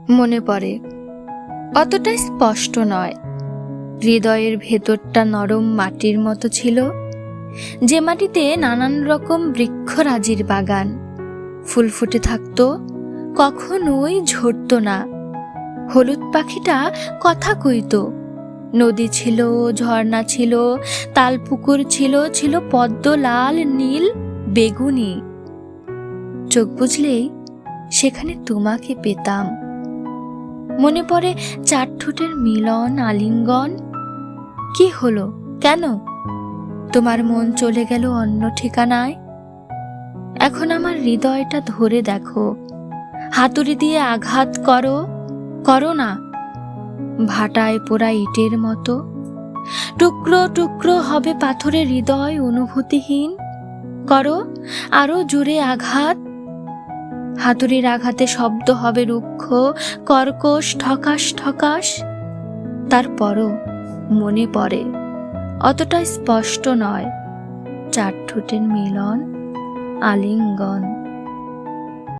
মনে পড়ে, অতটা স্পষ্ট নয়। হৃদয়ের ভেতরটা নরম মাটির মতো ছিল, যে মাটিতে নানান রকম বৃক্ষরাজির বাগান। ফুল ফুটে থাকতো, কখনোই ঝরত না। হলুদ পাখিটা কথা কইত। নদী ছিল, ঝর্ণা ছিল, তালপুকুর ছিল, ছিল পদ্ম, লাল, নীল, বেগুনি। চোখ বুঝলেই সেখানে তোমাকে পেতাম। মনে পড়ে চার ঠোঁটের মিলন, আলিঙ্গন। কি হলো, কেন তোমার মন চলে গেল অন্য ঠিকানায়? এখন আমার হৃদয়টা ধরে দেখো, হাতুড়ি দিয়ে আঘাত করো, করো না। ভাটায় পোড়া ইটের মতো টুকরো টুকরো হবে পাথরের হৃদয়, অনুভূতিহীন। করো আরো জোরে আঘাত। হাতুড়ির আঘাতে শব্দ হবে রুক্ষ, কর্কশ, ঠকাস ঠকাস। তারপরও মনে পড়ে, অতটা স্পষ্ট নয়, চার ঠোঁটের মিলন, আলিঙ্গন।